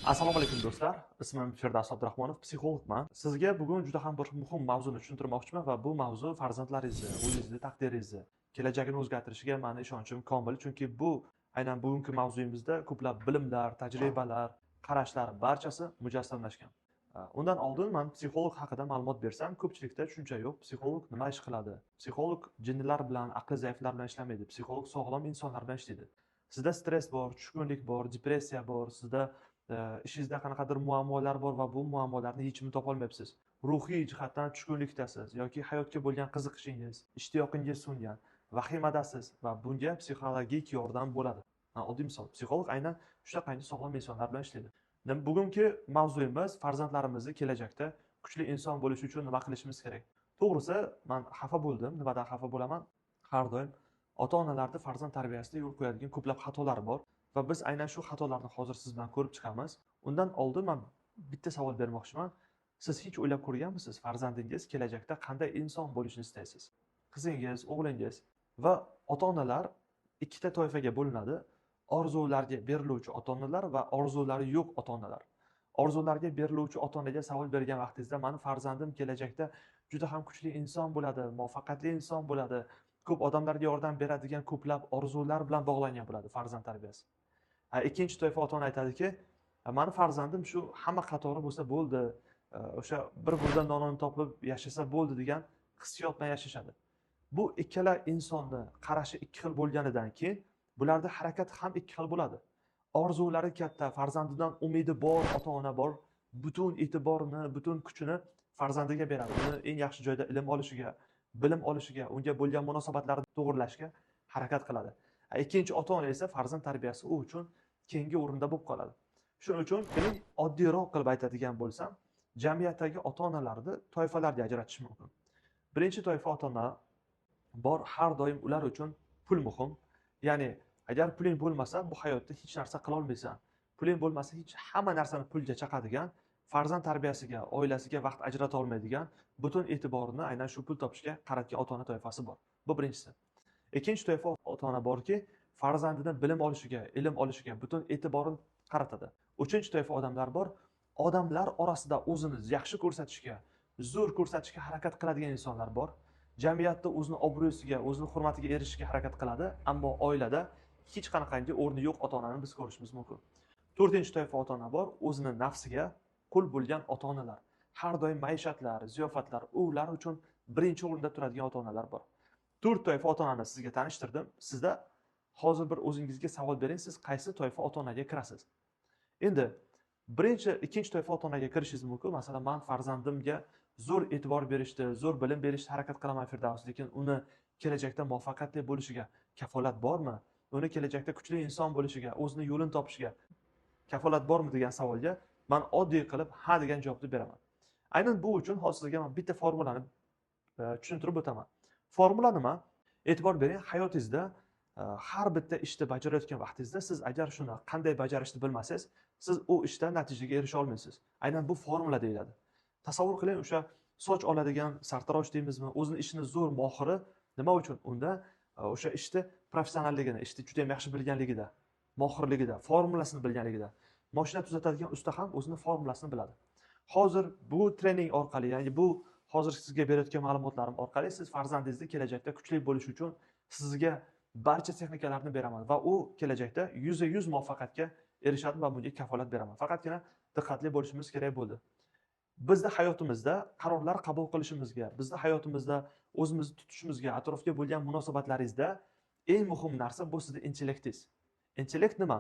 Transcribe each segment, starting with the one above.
Assalomu alaykum do'stlar. Ismim Firdavs Abdurahmonov, psixologman. Sizga bugun juda ham bir muhim mavzuni tushuntirmoqchiman va bu mavzu farzandlaringizni, o'zingizni taqdiringizni, kelajagini o'zgartirishiga meni ishonchim komil, chunki bu aynan bugungi mavzuyimizda ko'plab bilimlar, tajribalar, qarashlar barchasi mujassamlashgan. Undan oldin men psixolog haqida ma'lumot bersam, ko'pchilikda tushuncha yo'q. Psixolog nima ish qiladi? Psixolog jinnilar bilan, aqli zaiflar bilan ishlamaydi. Psixolog sog'lom insonlar bilan ishlaydi. Sizda stress bor, tushkunlik bor, depressiya bor, sizda ishingizda qanaqadir muammolar bor va bu muammolarni yechimini topolmayapsiz. Ruhiy jihatdan tushkunlikdasiz yoki hayotga bo'lgan qiziqishingiz, ishtiyoqingiz so'ngan, vahimadasiz va bunga psixologik yordam bo'ladi. Oddiy misol, psixolog aynan shunaqangi sog'lom insonlar bilan ishlaydi. Bugungi mavzuyimiz farzandlarimizni kelajakda kuchli inson bo'lishi uchun nima qilishimiz kerak. To'g'risi, men xafa bo'ldim. Nimadan xafa bo'laman? Har doim ota-onalarning farzand tarbiyasida yo'l qo'yadigan ko'plab xatolar bor. Va biz aynan shu xatolarni hozir siz bilan ko'rib chiqamiz. Undan oldin men bitta savol bermoqchiman. Siz hech o'ylab ko'rganmisiz, farzandingiz kelajakda qanday inson bo'lishini istaysiz? Qizingiz, o'g'lingiz va ota-onalar ikkita toifaga bo'linadi. Orzularga beriluvchi ota-onalar va orzulari yo'q ota-onalar. Orzularga beriluvchi ota-onaga savol bergan vaqtingizda, "Meni farzandim kelajakda juda ham kuchli inson bo'ladi, muvaffaqiyatli inson bo'ladi, ko'p odamlarga yordam beradigan ko'plab orzular bilan bog'langan bo'ladi farzand tarbiyasi." Ikkinchi toifa ota-ona aytadiki, "Meni farzandim shu hamma qatori bo'lsa bo'ldi, o'sha bir burda nonini topib yashasa bo'ldi" degan hissiyot bilan yashashadi. Bu ikkala insonni qarashi ikki xil bo'lganidan keyin bularda harakat ham ikki xil bo'ladi. Orzulari katta, farzandidan umidi bor ota-ona bor, butun e'tiborini, butun kuchini farzandiga beradi. Uni eng yaxshi joyda ilm olishiga, bilim olishiga, unga bo'lgan munosabatlarni to'g'rilashga harakat qiladi. Ikkinchi ota-ona esa farzand tarbiyasi u uchun keyingi o'rinda bo'lib qoladi. Shuning uchun keling oddiyroq qilib aytadigan bo'lsam, jamiyatdagi ota-onalarni toifalarga ajratish mumkin. Birinchi toifa ota-ona bor, har doim ular uchun pul muhim. Ya'ni agar puling bo'lmasa, bu hayotda hech narsa qila olmaysan. Puling bo'lmasa, hech hamma narsani pulga chaqadigan, farzand tarbiyasiga, oilasiga vaqt ajrata olmaydigan, butun e'tiborini aynan shu pul topishga qaratgan ota-ona toifasi bor. Bu birinchisi. Ikkinchi toifa ota-ona borki, farzandini bilim olishiga, ilm olishiga butun e'tiborini qaratadi. Uchinchi toifa odamlar bor, odamlar orasida o'zini yaxshi ko'rsatishga, zo'r ko'rsatishga harakat qiladigan insonlar bor. Jamiyatda o'zini obro'siga, o'zini hurmatiga erishishga harakat qiladi, ammo oilada hech qanaqangi o'rni yo'q ota-onani biz ko'rishimiz mumkin. To'rtinchi toifa ota-ona bor, o'zini nafsiga qul bo'lgan ota-onalar. Har doim maishatlar, ziyofatlar, ular uchun birinchi o'rinda turadigan ota-onalar bor. To'rt toifa ota-onani sizga tanishtirdim. Sizda hozir bir o'zingizga savol bering, siz qaysi toifa ota-onaga kirasiz? Endi ikkinchi toifa ota-onaga kirishingiz mumkin. Masalan, men farzandimga zo'r e'tibor berishni, zo'r bilim berishni harakat qilaman Firdavs, lekin uni kelajakda muvaffaqiyatli bo'lishiga kafolat bormi? Uni kelajakda kuchli inson bo'lishiga, o'zini yo'lini topishiga kafolat bormi degan savolga men oddiy qilib ha degan javobni beraman. Aynan bu uchun hozir sizga men bitta formulani tushuntirib o'taman. Formula nima? E'tibor bering, hayotingizda har bitta ishni bajarayotgan vaqtingizda siz agar shuni qanday bajarishni bilmasangiz, siz u ishda natijaga erisha olmaysiz. Aynan bu formula deyiladi. Tasavvur qiling, o'sha soch oladigan sartarosh deymizmi, o'zini ishini zo'r mohiri nima uchun? Unda o'sha ishni professionalligini, ishni juda ham yaxshi bilganligida, mohirligida, formulasini bilganligida. Mashina tuzatadigan usta ham o'zini formulasini biladi. Hozir bu trening orqali, ya'ni bu hozir sizga berayotgan ma'lumotlarim orqali siz farzandingizni kelajakda kuchli bo'lishi uchun sizga barcha texnikalarni beraman va u kelajakda 100% muvaffaqiyatga erishadi va bunga kafolat beraman. Faqatgina diqqatli bo'lishimiz kerak bo'ldi. Bizda hayotimizda qarorlar qabul qilishimizga, bizda hayotimizda o'zimizni tutishimizga, atrofga bo'lgan munosabatlaringizda eng muhim narsa bu sizning intellektingiz. Intellekt nima?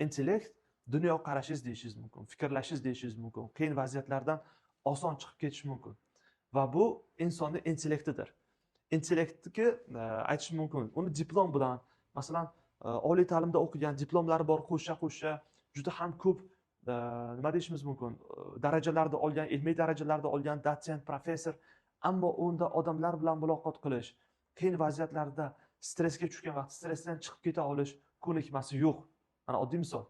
Intellekt dunyoqarashingiz deyishingiz mumkin, fikrlashingiz deyishingiz mumkin, qiyin vaziyatlardan oson chiqib ketish mumkin. Va bu insonning intellektidir. Intellektga aytish mumkin. Uni diplom bilan, masalan, oliy ta'limda o'qigan, diplomlari bor, qo'shsha juda ham ko'p nima deyishimiz mumkin, darajalarda olgan, ilmiy darajalarda olgan dotsent, professor, ammo unda odamlar bilan muloqot qilish, qiyin vaziyatlarda stressga tushgan vaqt stressdan chiqib keta olish ko'nikmasi yo'q. Mana oddiy misol.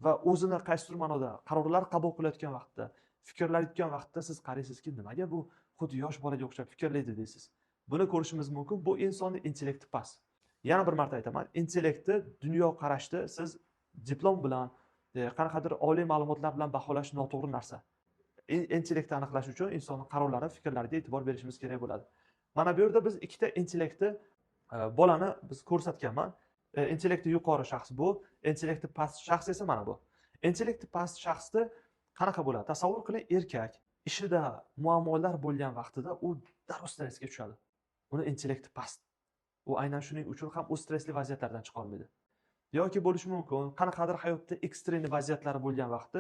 Va o'zini qaysidir ma'noda qarorlar qabul qilayotgan vaqtda, fikrlar yuritgan vaqtda siz qaraysizki, nimaga bu xuddi yosh bolaga o'xshab fikrlaydi deysiz. Buni ko'rishimiz mumkin. Bu insonning intellekti past. Yana bir marta aytaman, intellektni, dunyoqarashni siz diplom bilan, qanaqadir oliy ma'lumotlar bilan baholash noto'g'ri narsa. Intellektni aniqlash uchun insonning qarorlari, fikrlariga e'tibor berishimiz kerak bo'ladi. Mana bu yerda biz ikkita intellektni bolani biz ko'rsatganman. Intellekti yuqori shaxs bu, intellekti past shaxs esa mana bu. Intellekti past shaxsda qanaqa bo'ladi? Tasavvur qiling, erkak ishida muammolar bo'lgan vaqtida u darrov stressga tushadi. Uni intellekti past. U aynan shuning uchun ham u stressli vaziyatlardan chiqa olmaydi. Yoki bo'lishi mumkin, qanaqadir hayotda ekstrem vaziyatlari bo'lgan vaqtda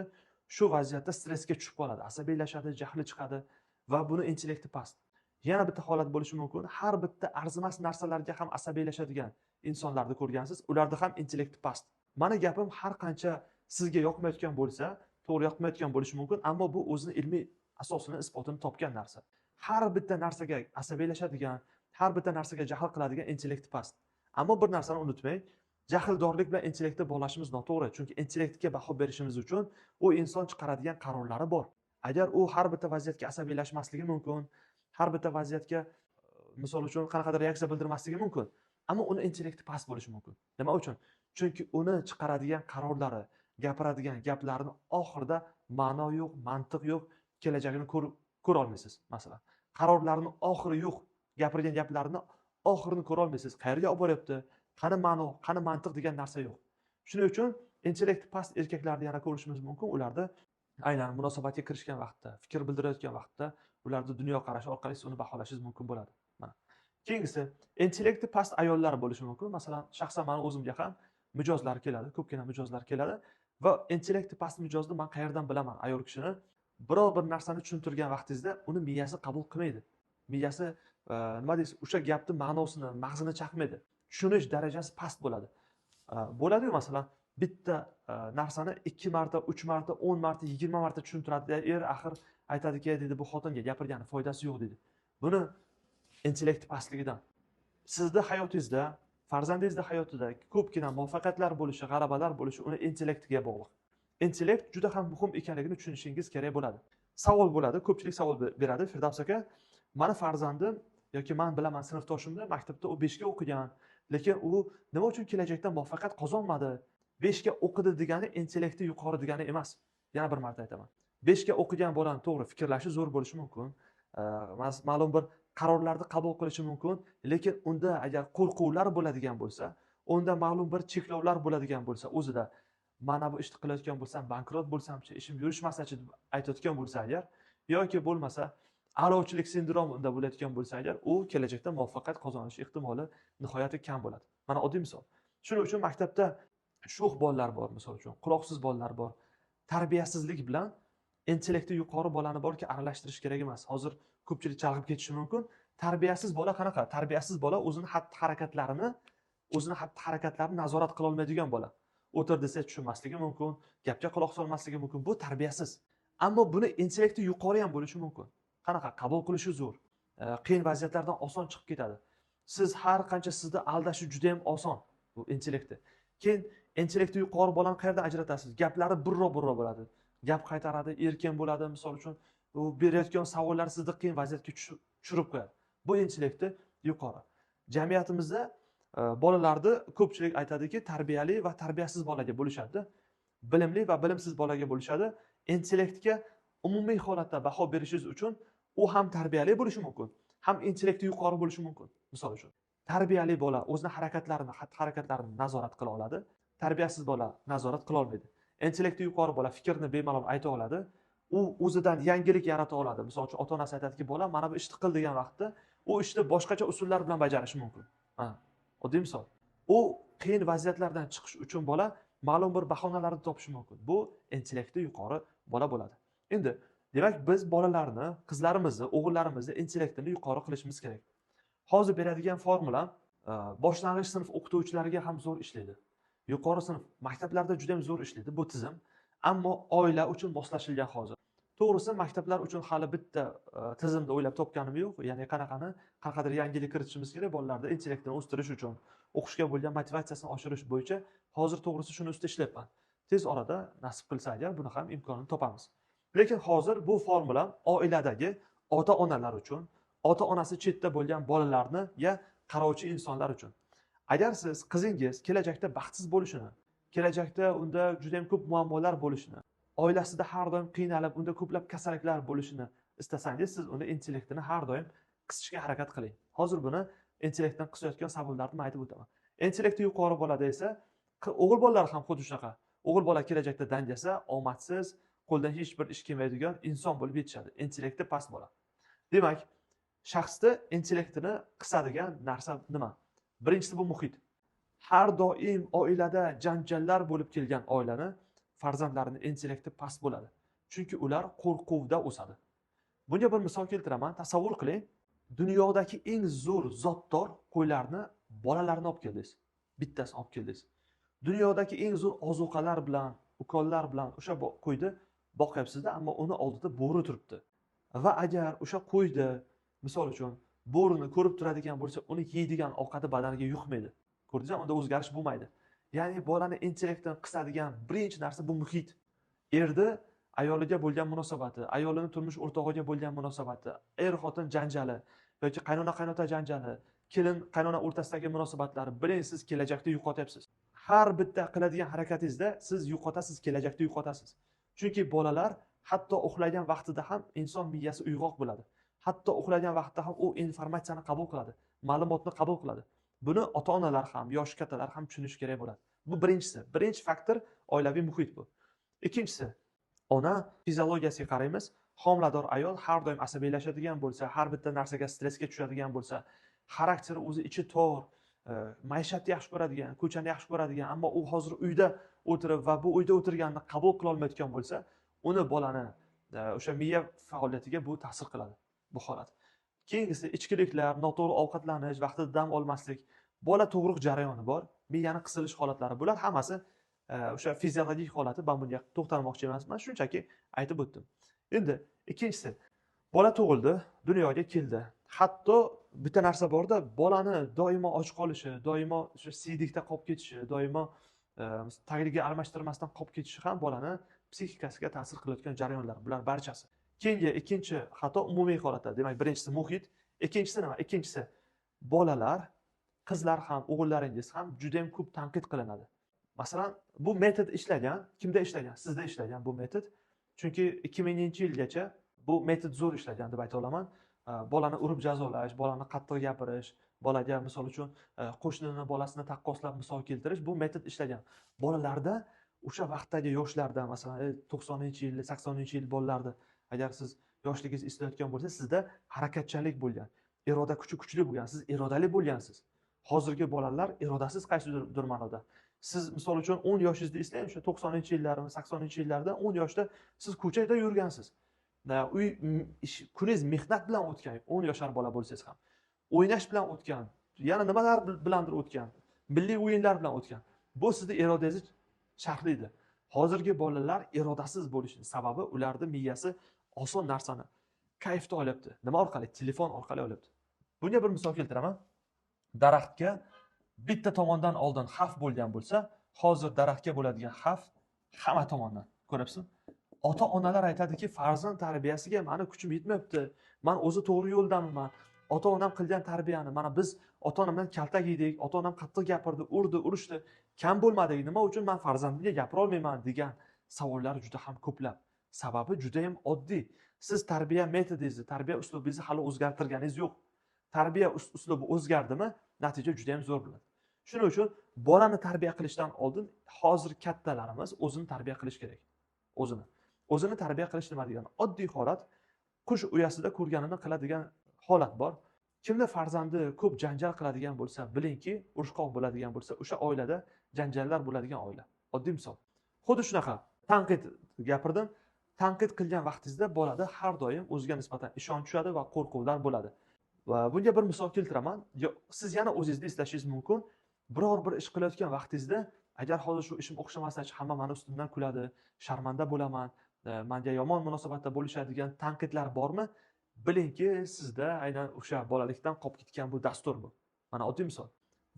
shu vaziyatda stressga tushib qoladi, asabiylashadi, jahli chiqadi va buni intellekti past. Yana bitta holat bo'lishi mumkin, har bitta arzimas narsalarga ham asabiylashadigan insonlarni ko'rgansiz, ularda ham intellekti past. Mani gapim har qancha sizga yoqmayotgan bo'lsa, to'g'ri yoqmayotgan bo'lishi mumkin, ammo bu o'zini ilmiy asosini, isbotini topgan narsa. Har bitta narsaga asabiylashadigan, har bitta narsaga jahl qiladigan intellekti past. Ammo bir narsani unutmang, jahldorlik bilan intellektni bog'lashimiz noto'g'ri, chunki intellektga baho berishimiz uchun u inson chiqaradigan qarorlari bor. Agar u har bitta vaziyatga asabiylashmasligi mumkin, har bitta vaziyatga misol uchun qanaqadir reaksiya bildirmasligi mumkin, ammo uni intellekti past bo'lishi mumkin. Nima uchun? Chunki uni chiqaradigan qarorlari, gapiradigan gaplarini oxirida ma'no yo'q, mantiq yo'q, kelajagini ko'ra olmaysiz, masalan. Qarorlarini oxiri yo'q, gapirgan gaplarini oxirini ko'ra olmaysiz. Qayerga olib boryapti? Qani ma'no, qani mantiq degan narsa yo'q. Shuning uchun intellekti past erkaklarni yana ko'rishimiz mumkin. Ularda aynan munosabatga kirishgan vaqtda, fikr bildirayotgan vaqtda ularni dunyoqarashi orqali uni baholashingiz mumkin bo'ladi. Mana. Keyingisi, intellekti past ayollar bo'lishi mumkin. Masalan, shaxsan meni o'zimga ham mijozlar keladi, ko'pgina mijozlar keladi va intellekti past mijozni men qayerdan bilaman? Ayol kishini biror bir narsani tushuntirgan vaqtingizda uni miyasi qabul qilmaydi. Miyasi nima deysiz, o'sha gapning ma'nosini, mag'zini chaqmaydi. Tushunish darajasi past bo'ladi. Bo'ladi-yu, masalan, bitta narsani 2 marta, 3 marta, 10 marta, 20 marta tushuntiradi. Axir aytadiki, dedi, bu xotinga gapirgani foydasi yo'q dedi. Buni intellekti pastligidan. Sizning hayotingizda, farzandingizning hayotida ko'pgina muvaffaqiyatlar bo'lishi, g'alabalar bo'lishi uni intellektiga bog'liq. Intellekt juda ham muhim ekanligini tushunishingiz kerak bo'ladi. Savol bo'ladi, ko'pchilik savol beradi. Firdavs aka, meni farzandim yoki men bilaman sinfdoshimni maktabda u 5 ga o'qigan, lekin u nima uchun kelajakda muvaffaqiyat qozonmadi? 5 ga o'qidi degani intellekti yuqori degani emas. Yana bir marta aytaman. 5 ga o'qigan bolani to'g'ri fikrlashi zo'r bo'lishi mumkin. Ma'lum bir qarorlarni qabul qilishi mumkin, lekin unda agar qo'rquvlar bo'ladigan bo'lsa, unda ma'lum bir cheklovlar bo'ladigan bo'lsa, o'zida mana bu ishni qilayotgan bo'lsam, bankrot bo'lsamchi, ishim yurishmasachi deb aytayotgan bo'lsa agar, yoki bo'lmasa a'lochilik sindromida bo'layotgan bo'lsa agar, u kelajakda muvaffaqiyat qozonish ehtimoli nihoyatda kam bo'ladi. Mana oddiy misol. Shuning uchun maktabda sho'x bolalar bor, misol uchun, quloqsiz bolalar bor. Tarbiyasizlik bilan intellekti yuqori bolani borki aralashtirish kerak emas. Hozir ko'pchilik chalg'ib ketishi mumkin. Tarbiyasiz bola qanaqa? Tarbiyasiz bola o'zini xatti-harakatlarini nazorat qila olmaydigan bola. O'tir desa tushunmasligi mumkin, gapga quloq solmasligi mumkin. Bu tarbiyasiz. Ammo buni intellekti yuqori ham bo'lishi mumkin. Qanaqa? Qabul qilishi zo'r. Qiyin vaziyatlardan oson chiqib ketadi. Siz har qancha sizni aldashi juda ham oson bu intellekti. Keyin intellekti yuqori bolani qayerdan ajratasiz? Gaplari birro-birro bo'ladi. Gap qaytaradi, erkin bo'ladi, misol uchun u berayotgan savollar sizni qiyin vaziyatga tushirib qo'yadi. Bu intellekti yuqori. Jamiyatimizda bolalarni ko'pchilik aytadiki, tarbiyali va tarbiyasiz bolaga bo'lishadi. Bilimli va bilimsiz bolaga bo'lishadi. Intellektga umumiy holatda baho berishingiz uchun u ham tarbiyali bo'lishi mumkin, ham intellekti yuqori bo'lishi mumkin. Misol uchun, tarbiyali bola o'zining xatti-harakatlarini nazorat qila oladi, tarbiyasiz bola nazorat qila olmaydi. Intellekti yuqori bola fikrni bemalol ayta oladi, u o'zidan yangilik yarata oladi. Misol uchun, ota-onasi aytadiki, bola mana bu ishni qil degan vaqtda u ishni boshqacha usullar bilan bajarishi mumkin. Oddiy misol. U qiyin vaziyatlardan chiqish uchun bola ma'lum bir bahonalarni topishi mumkin. Bu intellekti yuqori bola bo'ladi. Endi demak, biz bolalarni, qizlarimizni, o'g'illarimizni intellektini yuqori qilishimiz kerak. Hozir beradigan formula boshlang'ich sinf o'qituvchilariga ham zo'r ishlaydi. Yuqori sinf maktablarda juda ham zo'r ishlaydi bu tizim. Ammo oila uchun moslashilgan hozir. To'g'risi, maktablar uchun hali bitta tizimni o'ylab topganim yo'q. Ya'ni qanaqadir yangilik kiritishimiz kerak bolalarda intellektini o'stirish uchun, o'qishga bo'lgan motivatsiyasini oshirish bo'yicha hozir to'g'risi shuni ustida ishlayapman. Tez orada nasib qilsa agar buni ham imkonini topamiz. Lekin hozir bu formula oiladagi ota-onalar uchun, ota-onasi chetda bo'lgan bolalarni ya qarovchi insonlar uchun. Agar siz qizingiz kelajakda baxtsiz bo'lishini kelajakda unda juda ham ko'p muammolar bo'lishini, oilasida har doim qiynalib, unda ko'plab kasalliklar bo'lishini istasangiz, siz uni intellektini har doim qisishga harakat qiling. Hozir buni intellektdan qisayotgan sabablarni aytib o'taman. Intellekti yuqori bo'ladi esa, o'g'il bolalar ham xuddi shunaqa. O'g'il bola kelajakda danjasa, omadsiz, qo'ldan hech bir ish kelmaydigan inson bo'lib yetishadi. Intellekti past bo'ladi. Demak, shaxsda intellektini qisadigan narsa nima? Birinchisi bu muhit. Har doim oilada janjallar bo'lib kelgan oilani farzandlarining intellekti past bo'ladi. Chunki ular qo'rquvda o'sadi. Bunga bir misol keltiraman. Tasavvur qiling, dunyodagi eng zo'r zotdor qo'ylarni bolalarini olib keldingiz. Bittasini olib keldingiz. Dunyodagi eng zo'r ozuqalar bilan, ukollar bilan o'sha qo'yni boqyapsiz-da, ammo uni oldida bo'ri turibdi. Va agar o'sha qo'yni, misol uchun, bo'rini ko'rib turadigan bo'lsa, uni yeydigan ovqati badaniga yuqmaydi. Ko'rdingizmi? Unda o'zgarish bo'lmaydi. Ya'ni bolani intellektini qisadigan birinchi narsa bu muhit. Erdi ayoliga bo'lgan munosabati, ayolining turmush o'rtog'iga bo'lgan munosabati, er-xotin janjali yoki qaynona-qaynota janjali, kelin-qaynona o'rtasidagi munosabatlari bilan siz kelajakda yo'qotyapsiz. Har bitta qiladigan harakatingizda siz yo'qotasiz, kelajakda yo'qotasiz. Chunki bolalar hatto uxlagan vaqtida ham inson miyasi uyg'oq bo'ladi. Hatto uxlagan vaqtda ham u informatsiyani qabul qiladi, ma'lumotni qabul qiladi. Buni ota-onalar ham, yosh kattalar ham tushunishi kerak bo'ladi. Bu birinchisi. Birinchi faktor oilaviy muhit bu. Ikkinchisi, ona fiziologiyasiga qaraymiz. Homilador ayol har doim asabiylashadigan bo'lsa, har bitta narsaga stressga tushadigan bo'lsa, xarakteri o'zi ichi tor, maishatni yaxshi ko'radigan, ko'chani yaxshi ko'radigan, ammo u hozir uyda o'tirib va bu uyda o'tirganini qabul qila olmayotgan bo'lsa, uni bolani o'sha miya faoliyatiga bu ta'sir qiladi bu holat. Keyingisi ichkiliklar, noto'g'ri ovqatlanish, vaqtida dam olmaslik, bola tug'ruq jarayoni bor, miyani qisilish holatlari. Bular hammasi o'sha fiziologik holati. Men bunga to'xtalmoqchi emasman, shunchaki aytib o'tdim. Endi ikkinchisi, bola tug'ildi, dunyoga keldi. Hatto bitta narsa borda, bolani doimo och qolishi, doimo o'sha siydikda qolib ketishi, doimo tagliga almashtirmasdan qolib ketishi ham bolani psixikasiga ta'sir qilayotgan jarayonlar. Bular barchasi. Keyingi ikkinchi xato umumiy holatda. Demak, birinchisi muhit, ikkinchisi nima? Ikkinchisi bolalar, qizlar ham, o'g'illaringiz ham juda ham ko'p tanqid qilinadi. Masalan, bu metod ishlagan, kimda ishlagan? Sizda ishlagan bu metod. Chunki 2000-yilgacha bu metod zo'r ishlagan deb ayta olaman. Bolani urib jazolash, bolani qattiq gapirish, bolaga misol uchun qo'shnini bolasini taqqoslab misol keltirish bu metod ishlagan. Bolalarda o'sha vaqtdagi yoshlarda, masalan, 90-yil, 80-yil bolalarda agar siz yoshligingizni eslayotgan bo'lsa, sizda harakatchanlik bo'lgan, iroda kuchi kuchli bo'lgan, siz irodali bo'lgansiz. Hozirgi bolalar irodasiz qaysidir ma'noda. Siz misol uchun 10 yoshingizni eslang, o'sha 90-yillarmi, 80-yillarda 10 yoshda siz ko'chada yurgansiz. Uy kuningiz mehnat bilan o'tgan, 10 yoshar bola bo'lsangiz ham. O'ynash bilan o'tgan, yana nimalar bilandir o'tgan, milliy o'yinlar bilan o'tgan. Bu sizning irodangizni sharhlaydi. Hozirgi bolalar irodasiz bo'lishining sababi ularning miyasi oson narsani kayfda olyapti. Nima orqali? Telefon orqali olyapti. Bunga bir misol keltiraman. Daraxtga bitta tomondan oldin xavf bo'lgan bo'lsa, hozir daraxtga bo'ladigan xavf hamma tomondan. Ko'ryapsizmi? Ota-onalar aytadiki, farzand tarbiyasiga meni kuchim yetmayapti. Men o'zi to'g'ri yo'ldaman. Ota-onam qilgan tarbiyani, mana biz ota-onamdan kaltak yedik, ota-onam qattiq gapirdi, urdi, urishdi, kam bo'lmadik. Nima uchun men farzandimga gapira olmayman degan savollar juda ham ko'plab. Sababi juda ham oddiy. Siz tarbiya metodingizni, tarbiya uslubingizni hali o'zgartirganingiz yo'q. Tarbiya uslubi o'zgardimi, natija juda ham zo'r bo'ladi. Shuning uchun bolani tarbiya qilishdan oldin hozir kattalarimiz o'zini tarbiya qilish kerak. O'zini tarbiya qilish nima degani? Oddiy holat, qush uyasida ko'rganini qiladigan holat bor. Kimda farzandi ko'p janjal qiladigan bo'lsa, bilingki, urushqoq bo'ladigan bo'lsa, o'sha oilada janjallar bo'ladigan oila. Oddiy misol. Xuddi shunaqa tanqid gapirdim. Tanqid qilgan vaqtingizda bolada har doim o'ziga nisbatan ishonch tushadi va qo'rquvlar bo'ladi. Va bunga bir misol keltiraman. Siz yana o'zingizda eslashingiz mumkin. Biror bir ish qilayotgan vaqtingizda, agar hozir shu ishim o'xshamasa, hamma meni ustimdan kuladi, sharmanda bo'laman, menga yomon munosabatda bo'lishadigan tanqidlar bormi? Bilingki, sizda aynan o'sha bolalikdan qolib ketgan bu dastur bu. Mana oddiy misol.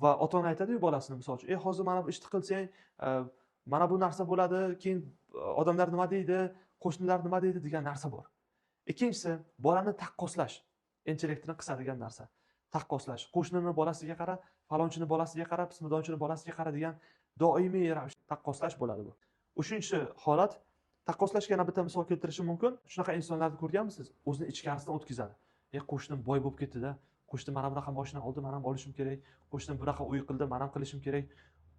Va ota-ona aytadi-yu bolasini misol uchun, hozir mana bu ishni qilsang, mana bu narsa bo'ladi, keyin odamlar nima deydi, qo'shnilar nima deydi degan narsa bor. Ikkinchisi, bolani taqqoslash, intellektini qisadigan narsa. Taqqoslash. Qo'shnini bolasiga qara, falonchini bolasiga qara, pismidonchini bolasiga qara degan doimiy ravishda taqqoslash bo'ladi bu. Uchinchi holat, taqqoslashga yana bitta misol keltirishim mumkin. Shunaqa insonlarni ko'rganmisiz? O'zini ichkarisidan o'tkazadi. Qo'shnim boy bo'lib ketdi-da, qo'shnim mana bunaqa mashina oldi, men ham olishim kerak. Qo'shnim bunaqa uy qildi, men ham qilishim kerak.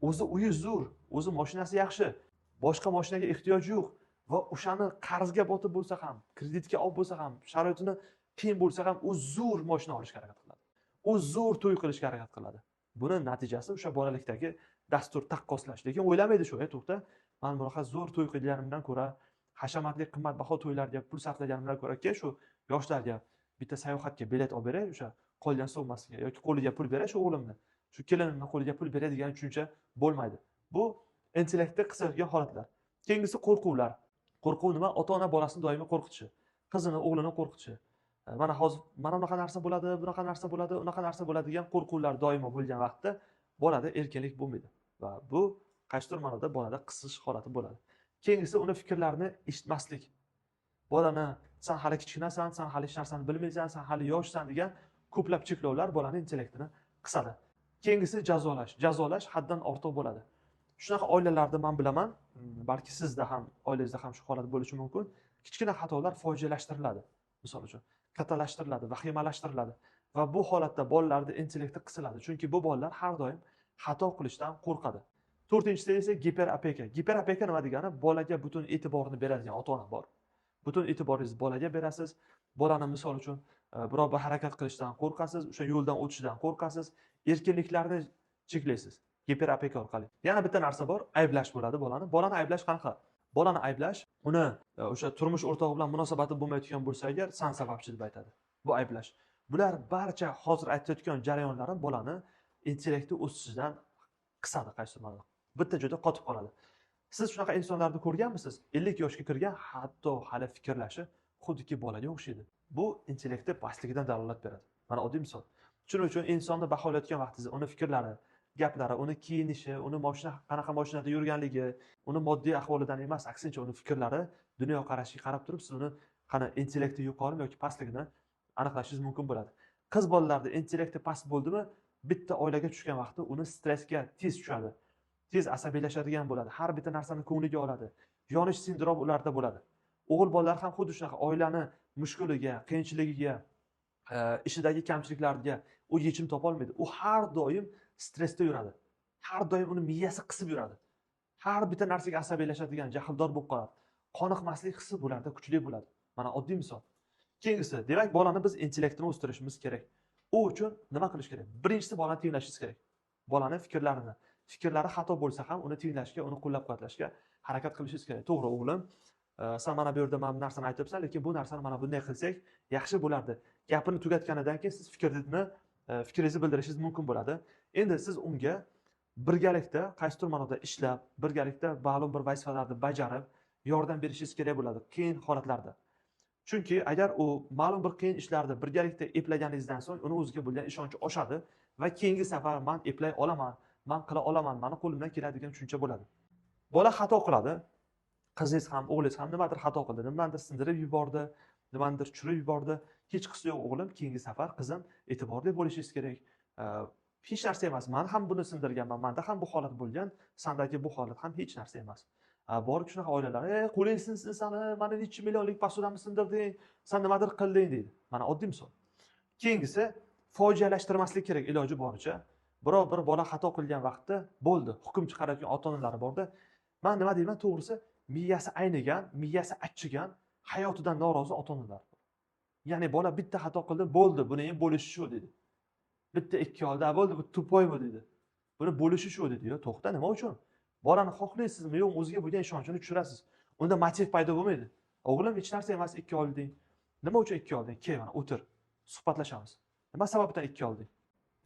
O'zi uyi zo'r, o'zi mashinasi yaxshi, boshqa mashinaga ehtiyoji yo'q va o'shani qarzga botib bo'lsa ham, kreditga olib bo'lsa ham, sharoitini qiyin bo'lsa ham, u zo'r mashina olishga harakat qiladi. U zo'r to'y qilishga harakat qiladi. Buni natijasi o'sha bolalikdagi dastur taqqoslash. Lekin o'ylamaydi shu, to'xta, men bunaqa zo'r to'y qilganimdan ko'ra, hashamatli qimmatbaho to'ylarga pul sarflaganimdan ko'ra, shu yoshlarga bitta sayohatga bilet olib beray, o'sha qolgan so'mmasiga yoki qo'liga pul beray shu o'g'limni. Shu kelinimni qo'liga pul beray degan tushuncha bo'lmaydi. Bu intellektni qisayotgan holatlar. Keyingisi qo'rquvlar. Qo'rquv nima? Ota-ona bolasini doimiy qo'rqitishi, qizini, o'g'lini qo'rqitishi. Mana hozir mana bunaqa narsa bo'ladi, bunaqa narsa bo'ladi, unaqa narsa bo'ladi degan qo'rquvlar doimo bo'lgan vaqtda bolada erkinlik bo'lmaydi va bu qaysidir ma'noda bolada qisish holati bo'ladi. Keyingisi uni fikrlarini eshitmaslik. Bolani sen hali kichkinasan, sen hali hech narsani bilmaysan, sen hali yoshsan degan ko'plab cheklovlar bolani intellektini qisadi. Keyingisi jazolash. Jazolash haddan ortiq bo'ladi. Shunaqa oilalarda men bilaman, balki sizda ham, oilangizda ham shu holat bo'lishi mumkin. Kichkina xatolar fojialashtiriladi. Misol uchun, katalashtiriladi, vahimalashtiriladi va bu holatda bolalarning intellekti qisiladi. Chunki bu bolalar har doim xato qilishdan qo'rqadi. To'rtinchisi esa giperopeka. Giperopeka nima degani? Bolaga butun e'tiborni beradigan ota-ona bor. Butun e'tiboringizni bolaga berasiz. Bolani misol uchun biror bir harakat qilishdan qo'rqasiz, o'sha yo'ldan o'tishidan qo'rqasiz, erkinliklarini cheklaysiz. Giperopeka orqali. Yana bitta narsa bor, ayblash bo'ladi bolani. Bolani ayblash qanaqa? Bolani ayblash, uni o'sha turmush o'rtog'i bilan munosabati bo'lmayotgan bo'lsa agar, san sababchi deb aytadi. Bu ayblash. Bular barcha hozir aytayotgan jarayonlarim bolani intellekti o'sishidan qisadi qaysi ma'noda. Bitta joyda qotib qoladi. Siz shunaqa insonlarni ko'rganmisiz? 50 yoshga kirgan, hatto hali fikrlashi xuddiki bolaga o'xshaydi. Bu intellekti pastligidan dalolat beradi. Mana oddiy misol. Shuning uchun insonni baholayotgan vaqtingizda uni fikrlari, gaplari, uni kiyinishi, uni qanaqa mashinada yurganligi, uni moddiy ahvolidan emas, aksincha uni fikrlari, dunyoqarashiga qarab turib siz uni qana intellekti yuqorimi yoki pastligini aniqlashingiz mumkin bo'ladi. Qiz bolalarda intellekti past bo'ldimi, bitta oilaga tushgan vaqtda uni stressga tez tushadi. Tez asabiylashadigan bo'ladi. Har bitta narsani ko'ngliga oladi. Yonish sindromi ularda bo'ladi. O'g'il bolalar ham xuddi shunaqa oilani mushkuliga, qiyinchiligiga, ishidagi kamchiliklariga u yechim topa olmaydi. U har doim stressda yuradi. Har doim uni miyasi qisib yuradi. Har bitta narsaga asabiylashadigan, jahldor bo'lib qoladi. Qoniqmaslik hissi bularda kuchli bo'ladi. Mana oddiy misol. Keyingisi, demak bolani biz intellektini o'stirishimiz kerak. U uchun nima qilish kerak? Birinchisi bolani tinglashingiz kerak. Bolani fikrlari xato bo'lsa ham uni tinglashga, uni qo'llab-quvvatlashga harakat qilishingiz kerak. To'g'ri o'g'lim, sen mana bu yerda mana bu narsani aytibsan, lekin bu narsani mana bunday qilsak yaxshi bo'lardi. Gapini tugatganidan keyin siz fikringizni bildirishingiz mumkin bo'ladi. Endi siz unga birgalikda qaysidir ma'noda ishlab, birgalikda ma'lum bir vazifalarni bajarib, yordam berishingiz kerak bo'ladi qiyin holatlarda. Chunki agar u ma'lum bir qiyin ishlarni birgalikda eplaganingizdan so'ng uni o'ziga bo'lgan ishonchi oshadi va keyingi safar men eplay olaman, men qila olaman, meni qo'limdan keladigan tushuncha bo'ladi. Bola xato qiladi. Qizingiz ham, o'g'lingiz ham nimadir xato qildi, nimadir sindirib yubordi, nimadir tushirib yubordi. Hech qisi yo'q o'g'lim, keyingi safar qizim e'tiborli bo'lishingiz kerak. Hech narsa emas. Men ham buni sindirganman, menda ham bu holat bo'lgan, sendagi bu holat ham hech narsa emas. Borib shunaqa oilalar, qo'ling sinsin sani, mana necha millionlik posudamni sindirding, sen nimadir qilding deydi. Mana oddiy misol. Keyingisi fojialashtirmaslik kerak iloji boricha. Biror bir bola xato qilgan vaqtda bo'ldi, hukm chiqaradigan ota-onalar borda. Men nima deyman, to'g'risi, miyasi aynigan, miyasi achchigan, hayotidan norozi ota-onalar. Ya'ni bola bitta xato qildi, bo'ldi, buni ham bo'lishi shu dedi. Bitta ikki oldi, bo'ldi, bu tupoy bu dedi. Buni bo'lishi shu dedi. Yo, to'xta, nima uchun? Bolani xohlaysizmi, yo'q, o'ziga bo'lgan ishonchini tushirasiz. Unda motiv paydo bo'lmaydi. O'g'lim hech narsa emas, 2 olding. Nima uchun 2 olding? Kel, mana o'tir. Suhbatlashamiz. Nima sababdan 2 olding?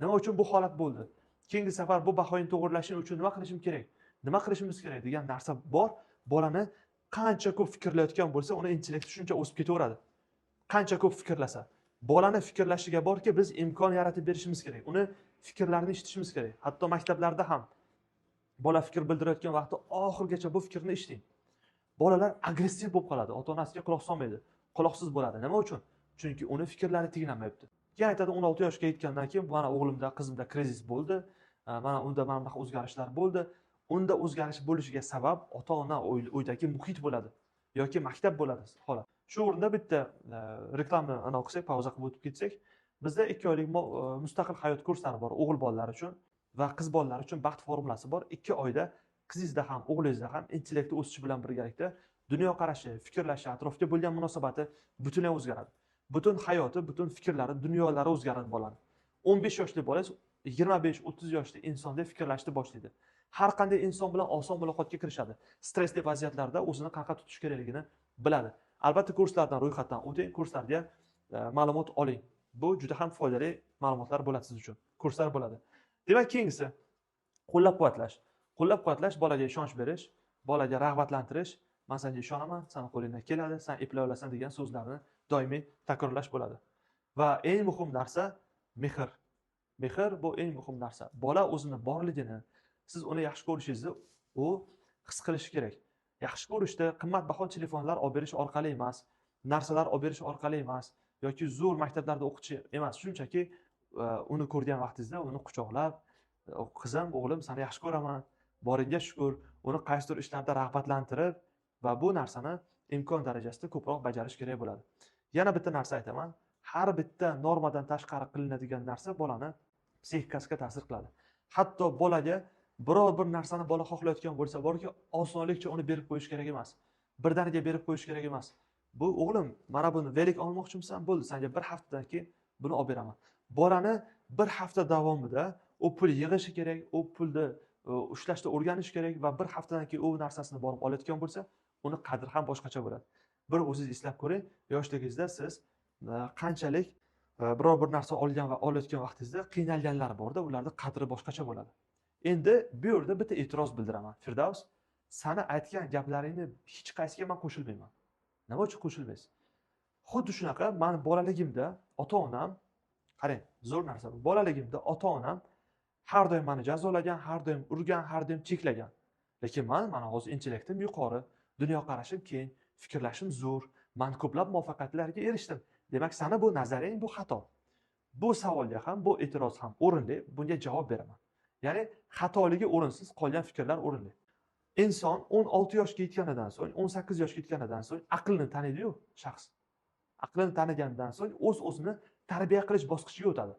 Nima uchun bu holat bo'ldi? Keyingi safar bu bahoyini to'g'rilashing uchun nima qilishim kerak? Nima qilishimiz kerak degan narsa bor. Bolani qancha ko'p fikrlayotgan bo'lsa, uni intellekti shuncha o'sib ketaveradi. Qancha ko'p fikrlasa, bolani fikrlashiga borki, biz imkon yaratib berishimiz kerak. Uni fikrlarini eshitishimiz kerak. Hatto maktablarda ham bola fikr bildirayotgan vaqtda oxirgacha bu fikrni eshiting. Bolalar agressiv bo'lib qoladi, ota-onasiga quloq solmaydi, quloqsiz bo'ladi. Nima uchun? Chunki uni fikrlari tinglanmayapti. Keyin aytadi, 16 yoshga yetgandan keyin mana o'g'limda, qizimda krizis bo'ldi, mana unda mana bunaqa o'zgarishlar bo'ldi. unda o'zgarish bo'lishiga sabab ota-ona uydagi muhit bo'ladi yoki maktab bo'ladi holat. Shu o'rinda bitta reklamani qilsak, pauza qilib o'tib ketsak, bizda 2 oylik mustaqil hayot kurslari bor o'g'il bolalar uchun va qiz bolalar uchun baxt formulasi bor. 2 oyda qizingizda ham, o'g'lingizda ham intellekti o'sishi bilan birgalikda dunyoqarashi, fikrlashi, atrofga bo'lgan munosabati butunlay o'zgaradi. Butun hayoti, butun fikrlari, dunyolari o'zgaradi bolaning. 15 yoshli bola 25-30 yoshli insondek fikrlashni boshlaydi. Har qanday inson bilan oson muloqotga kirishadi. Stressli vaziyatlarda o'zini qanaqa tutish kerakligini biladi. Albatta kurslardan ro'yxatdan o'ting, kurslarga ma'lumot oling. Bu juda ham foydali ma'lumotlar bo'ladi siz uchun. Kurslar bo'ladi. Demak, keyingisi qo'llab-quvvatlash. Qo'llab-quvvatlash bolaga ishonch berish, bolaga rag'batlantirish, "Men senga ishonaman, sen qo'lingdan keladi, sen eplay olasan" degan so'zlarni doimiy takrorlash bo'ladi. Va eng muhim narsa mehr. Mehr bu eng muhim narsa. Bola o'zini borligini, siz uni yaxshi ko'rishingizni u his qilishi kerak. Yaxshi ko'rishda qimmatbaho telefonlar olib berish orqali emas, narsalar olib berish orqali emas, yoki zo'r maktablarda o'qitish emas. Shunchaki uni ko'rgan vaqtingizda uni quchoqlab, "Qizim, o'g'lim, seni yaxshi ko'raman, boringga shukur", uni qaysidir ishlarda rag'batlantirib va bu narsani imkon darajasida ko'proq bajarish kerak bo'ladi. Yana bitta narsa aytaman. Har bitta normadan tashqari qilinadigan narsa bolani psixikasiga ta'sir qiladi. Hatto bolaga biror bir narsani bola xohlayotgan bo'lsa, borki osonlikcha uni berib qo'yish kerak emas. Birdaniga berib qo'yish kerak emas. "Bu o'g'lim, mana buni velik olmoqchimisan? Bo'ldi, senga bir haftadan keyin buni olib beraman." Bolani bir hafta davomida u pul yig'ishi kerak, u pulni ushlashni o'rganish kerak va bir haftadan keyin u narsasini borib olayotgan bo'lsa, uni qadri ham boshqacha bo'ladi. Bir o'zingiz eslab ko'ring, yoshligingizda siz qanchalik biror bir narsa olgan va olayotgan vaqtingizda qiynalganlar borda, ularning qadri boshqacha bo'ladi. Endi bu yerda bitta e'tiroz bildiraman. Firdavs, seni aytgan gaplaringni hech qaysiga men qo'shilmayman. Nima uchun qo'shilmaysiz? Xuddi shunaqa men bolaligimda ota-onam, qarang, zo'r narsa bu. Bolaligimda ota-onam har doim meni jazolagan, har doim urgan, har doim cheklagan. Lekin mana hozir intellektim yuqori, dunyoqarashim keng, fikrlashim zo'r, men ko'plab muvaffaqiyatlarga erishdim. Demak, seni bu nazariyang bu xato. Bu savolga ham, bu e'tiroz ham o'rinli, bunga javob beraman. Ya'ni xatoligi o'rinsiz, qolgan fikrlar o'rinli. Inson 16 yoshga yetganidan so'ng, 18 yoshga yetganidan so'ng aqlni taniydi-yu shaxs. Aqlni tanigandan so'ng o'z-o'zini tarbiya qilish bosqichiga o'tadi.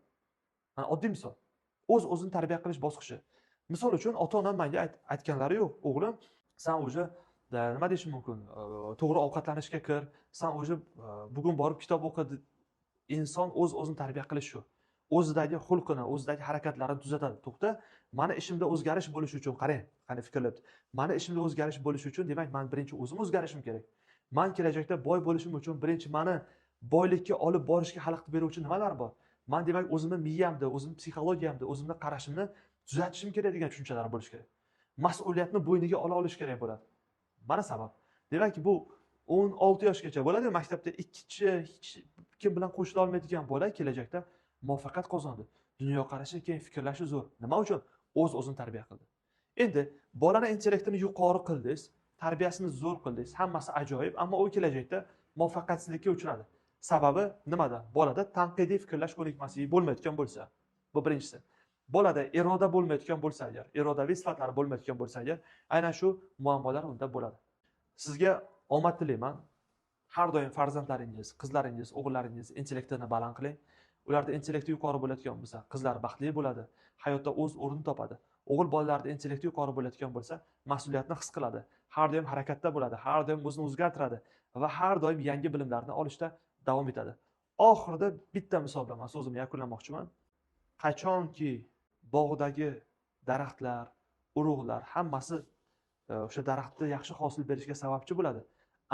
Mana oddiy misol. O'z-o'zini tarbiya qilish bosqichi. Misol uchun ota-onam menga aytganlari yo'q. "O'g'lim, sen o'zi nima deyishim mumkin? To'g'ri ovqatlanishga kir, sen o'zi bugun borib kitob o'qi." Inson o'z-o'zini tarbiya qilish shu. O'zidagi xulqini, o'zidagi harakatlarini tuzatadi. To'xta, meni ishimda o'zgarish bo'lishi uchun qarang, qani fikrlabdi. Meni ishimda o'zgarish bo'lishi uchun, demak, men birinchi o'zim o'zgarishim kerak. Men kelajakda boy bo'lishim uchun birinchi meni boylikka olib borishga xalaqit beruvchi nimalar bor? Men demak, o'zimni miyamda, o'zimni psixologiyamda, o'zimni qarashimni tuzatishim kerak degan tushunchalar bo'lish kerak. Mas'uliyatni bo'yniga ola olish kerak bo'ladi. Mana sabab. Demak, bu 16 yoshgacha bo'ladi, maktabda ikkinchi hech kim bilan qo'shila olmaydigan bola kelajakda muvaffaqiyat qozondi. Dunyoqarashi keng, fikrlashi zo'r. Nima uchun? O'z-o'zini tarbiya qildi. Endi bolani intellektini yuqori qildingiz, tarbiyasini zo'r qildingiz, hammasi ajoyib, ammo u kelajakda muvaffaqiyatsizlikka uchradi. Sababi nimada? Bolada tanqidiy fikrlash ko'nikmasi bo'lmayotgan bo'lsa, bu birinchisi. Bolada iroda bo'lmayotgan bo'lsa agar, irodaviy sifatlari bo'lmayotgan bo'lsa agar, aynan shu muammolar unda bo'ladi. Sizga omad tilayman. Har doim farzandlaringiz, qizlaringiz, o'g'illaringiz intellektini baland qiling. Ularda intellekti yuqori bo'ladigan bo'lsa, qizlar baxtli bo'ladi, hayotda o'z o'rnini topadi. O'g'il bolalarda intellekti yuqori bo'ladigan bo'lsa, mas'uliyatni his qiladi, har doim harakatda bo'ladi, har doim o'zini o'zgartiradi va har doim yangi bilimlarni olishda davom etadi. Oxirida bitta misol bilan so'zimni yakunlamoqchiman. Qachonki bog'dagi daraxtlar, urug'lar hammasi o'sha daraxtda yaxshi hosil berishga sababchi bo'ladi.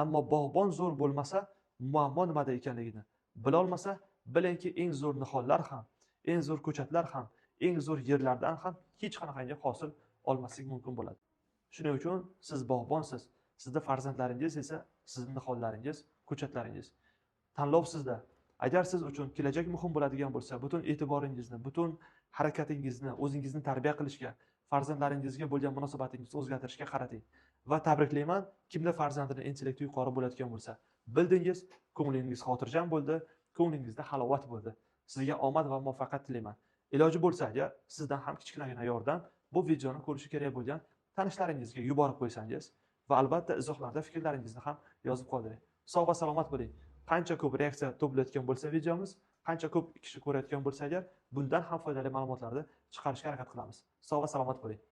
Ammo bog'bon zo'r bo'lmasa, muammo nimada ekanligini bila olmasa, bilingki eng zo'r nihollar ham, eng zo'r ko'chatlar ham, eng zo'r yerlardan ham hech qanaqangi hosil olmaslik mumkin bo'ladi. Shuning uchun siz bog'bonsiz, sizda farzandlaringiz esa sizning nihollaringiz, ko'chatlaringiz. Tanlov sizda. Agar siz uchun kelajak muhim bo'ladigan bo'lsa, butun e'tiboringizni, butun harakatingizni, o'zingizni tarbiya qilishga, farzandlaringizga bo'lgan munosabatingizni o'zgartirishga qarating. Va tabriklayman, kimda farzandini intellekti yuqori bo'ladigan bo'lsa, bildingiz, ko'nglingiz xotirjam bo'ldi, ko'nglingizda halovat bo'ldi. Sizga omad va muvaffaqiyat tilayman. Iloji bo'lsa agar sizdan ham kichkinagina yordam, bu videoni ko'rishi kerak bo'lgan tanishlaringizga yuborib qo'ysangiz va albatta izohlarda fikrlaringizni ham yozib qoldiring. Sog' va salomat bo'ling. Qancha ko'p reaksiya to'playotgan bo'lsa videomiz, qancha ko'p kishi ko'rayotgan bo'lsa agar, bundan ham foydali ma'lumotlarni chiqarishga harakat qilamiz. Sog' va salomat bo'ling.